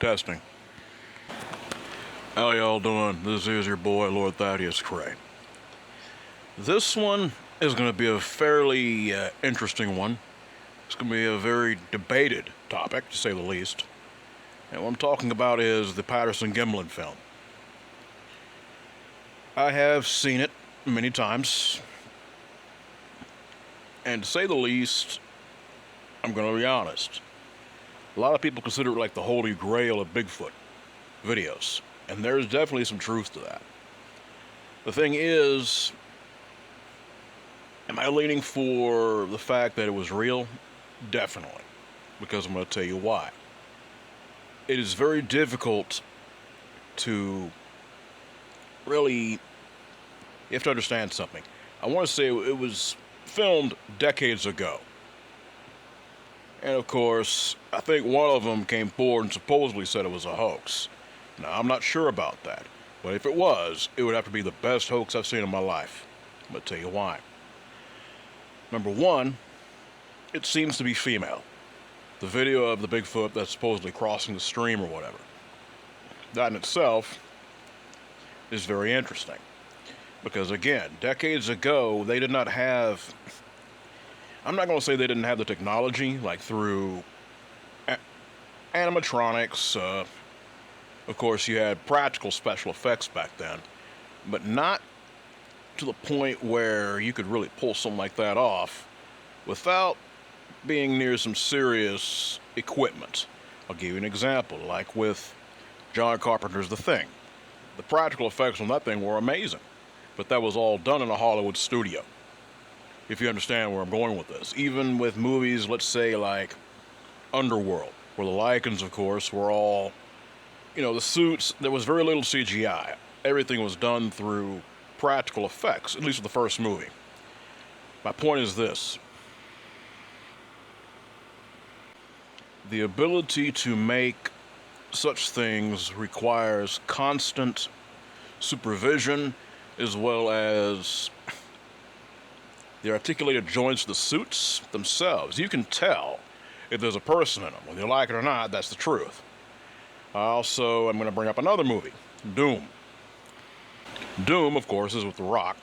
Testing. How y'all doing? This is your boy, Lord Thaddeus Cray. This one is going to be a fairly interesting one. It's going to be a very debated topic, to say the least. And what I'm talking about is the Patterson Gimlin film. I have seen it many times. And to say the least, I'm going to be honest. A lot of people consider it like the holy grail of Bigfoot videos. And there's definitely some truth to that. The thing is, am I leaning for the fact that it was real? Definitely. Because I'm going to tell you why. It is very difficult to really... You have to understand something. I want to say it was filmed decades ago. And of course, I think one of them came forward and supposedly said it was a hoax. Now, I'm not sure about that. But if it was, it would have to be the best hoax I've seen in my life. I'm going to tell you why. Number one, it seems to be female. The video of the Bigfoot that's supposedly crossing the stream or whatever. That in itself is very interesting. Because again, decades ago, they did not have... I'm not going to say they didn't have the technology, like through animatronics. Of course, you had practical special effects back then, but not to the point where you could really pull something like that off without being near some serious equipment. I'll give you an example, like with John Carpenter's The Thing. The practical effects on that thing were amazing, but that was all done in a Hollywood studio. If you understand where I'm going with this. Even with movies, let's say like Underworld, where the Lycans, of course, were all, the suits, there was very little CGI. Everything was done through practical effects, at least with the first movie. My point is this. The ability to make such things requires constant supervision as well as the articulated joints of the suits themselves. You can tell if there's a person in them. Whether you like it or not, that's the truth. I'm going to bring up another movie, Doom. Doom, of course, is with The Rock.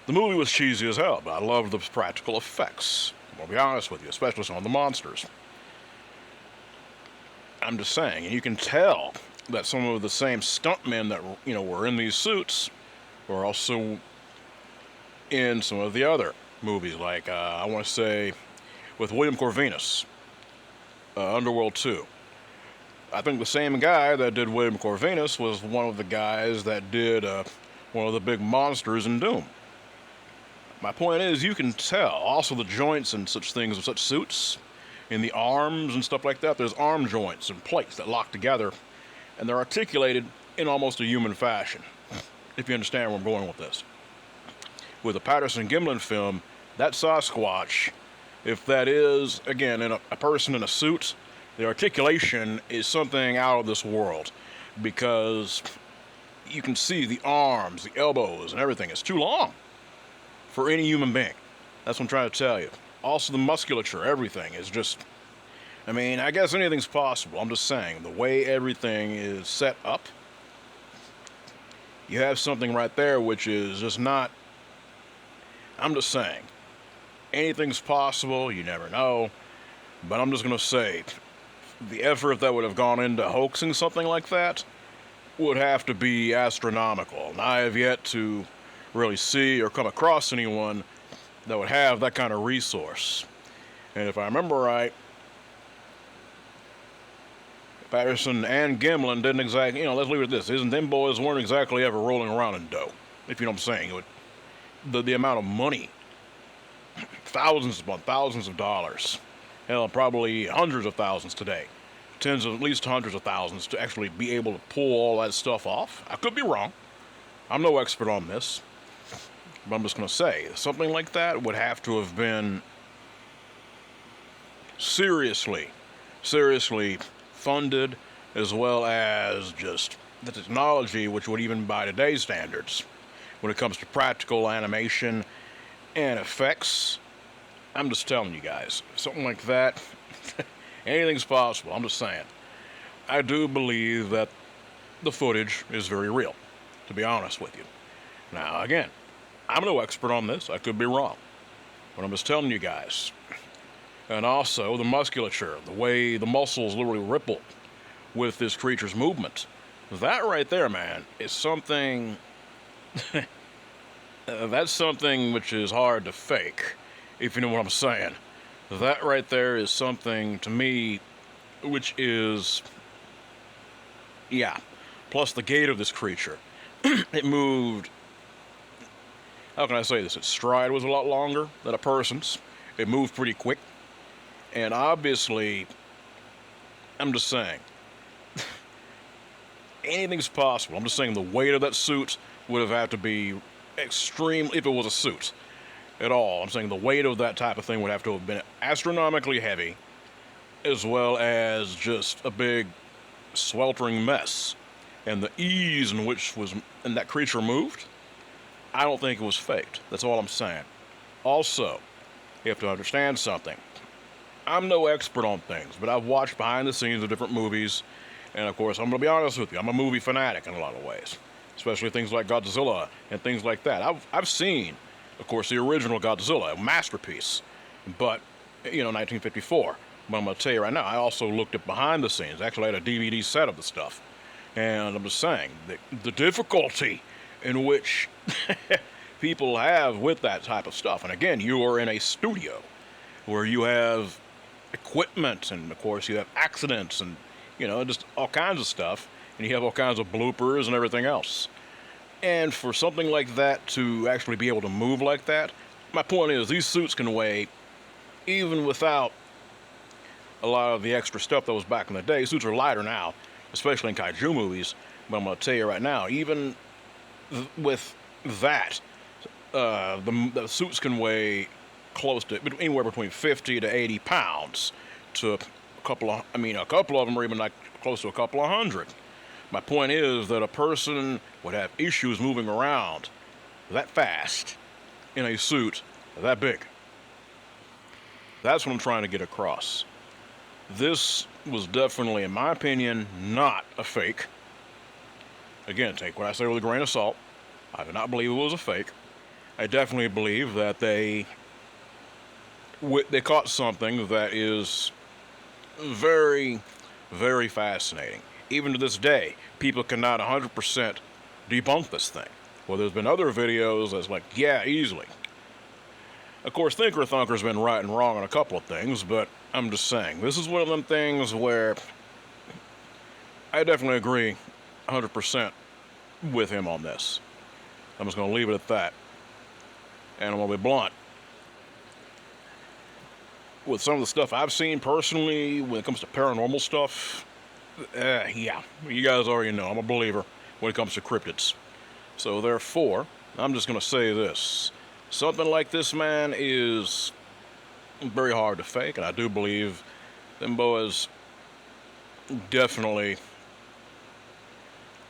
The movie was cheesy as hell, but I loved the practical effects. I'll be honest with you, especially some of the monsters. I'm just saying, and you can tell that some of the same stuntmen that were in these suits were also in some of the other movies, like I want to say with William Corvinus, Underworld 2. I think the same guy that did William Corvinus was one of the guys that did one of the big monsters in Doom. My point is, you can tell also the joints and such things of such suits in the arms and stuff like that. There's arm joints and plates that lock together, and they're articulated in almost a human fashion, if you understand where I'm going with this. With the Patterson Gimlin film, that Sasquatch, if that is, again, a person in a suit, the articulation is something out of this world, because you can see the arms, the elbows, and everything. It's too long for any human being. That's what I'm trying to tell you. Also, the musculature, everything is just... I guess anything's possible. I'm just saying, the way everything is set up, you have something right there which is just not... I'm just saying, anything's possible, you never know, but I'm just going to say, the effort that would have gone into hoaxing something like that would have to be astronomical, and I have yet to really see or come across anyone that would have that kind of resource. And if I remember right, Patterson and Gimlin didn't exactly, let's leave it at this, them boys weren't exactly ever rolling around in dough, if you know what I'm saying. The amount of money, thousands upon thousands of dollars, hell, probably hundreds of thousands today, at least hundreds of thousands to actually be able to pull all that stuff off. I could be wrong. I'm no expert on this, but I'm just going to say, something like that would have to have been seriously funded, as well as just the technology, which would even by today's standards, when it comes to practical animation and effects. I'm just telling you guys, something like that, anything's possible. I'm just saying. I do believe that the footage is very real, to be honest with you. Now, again, I'm no expert on this. I could be wrong. But I'm just telling you guys. And also the musculature, the way the muscles literally ripple with this creature's movement. That right there, man, is something... that's something which is hard to fake, if you know what I'm saying. That right there is something, to me, which is... yeah. Plus the gait of this creature. It moved... how can I say this? Its stride was a lot longer than a person's. It moved pretty quick. And obviously, I'm just saying, anything's possible. I'm just saying the weight of that suit would have had to be extreme, if it was a suit at all. I'm saying the weight of that type of thing would have to have been astronomically heavy, as well as just a big sweltering mess. And the ease in which that creature moved, I don't think it was faked. That's all I'm saying. Also, you have to understand something. I'm no expert on things, but I've watched behind the scenes of different movies, and of course, I'm going to be honest with you, I'm a movie fanatic in a lot of ways, especially things like Godzilla and things like that. I've seen, of course, the original Godzilla, a masterpiece, but, 1954. But I'm going to tell you right now, I also looked at behind the scenes. Actually, I had a DVD set of the stuff, and I'm just saying, the difficulty in which people have with that type of stuff. And again, you are in a studio where you have equipment, and of course you have accidents, and just all kinds of stuff, and you have all kinds of bloopers and everything else. And for something like that to actually be able to move like that, my point is these suits can weigh, even without a lot of the extra stuff that was back in the day. Suits are lighter now, especially in kaiju movies. But I'm going to tell you right now, even with that, the suits can weigh close to anywhere between 50 to 80 pounds to a couple of them are even like close to a couple of hundred. My point is that a person would have issues moving around that fast in a suit that big. That's what I'm trying to get across. This was definitely, in my opinion, not a fake. Again, take what I say with a grain of salt. I do not believe it was a fake. I definitely believe that they caught something that is very, very fascinating. Even to this day, people cannot 100% debunk this thing. Well, there's been other videos that's like, yeah, easily. Of course, Thinker Thunker's been right and wrong on a couple of things, but I'm just saying, this is one of them things where I definitely agree 100% with him on this. I'm just going to leave it at that. And I'm going to be blunt. With some of the stuff I've seen personally, when it comes to paranormal stuff, yeah, you guys already know, I'm a believer when it comes to cryptids. So therefore, I'm just going to say this. Something like this, man, is very hard to fake, and I do believe them boys definitely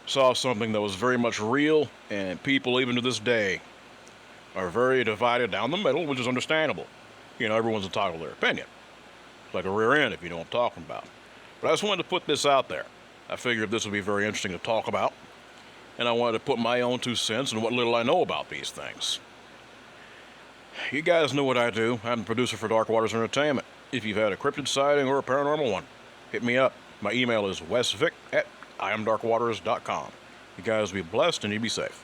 saw something that was very much real, and people, even to this day, are very divided down the middle, which is understandable. Everyone's entitled to their opinion. It's like a rear end, if you know what I'm talking about. But I just wanted to put this out there. I figured this would be very interesting to talk about, and I wanted to put my own 2 cents and what little I know about these things. You guys know what I do. I'm the producer for Dark Waters Entertainment. If you've had a cryptid sighting or a paranormal one, hit me up. My email is wesvic@iamdarkwaters.com. You guys be blessed and you be safe.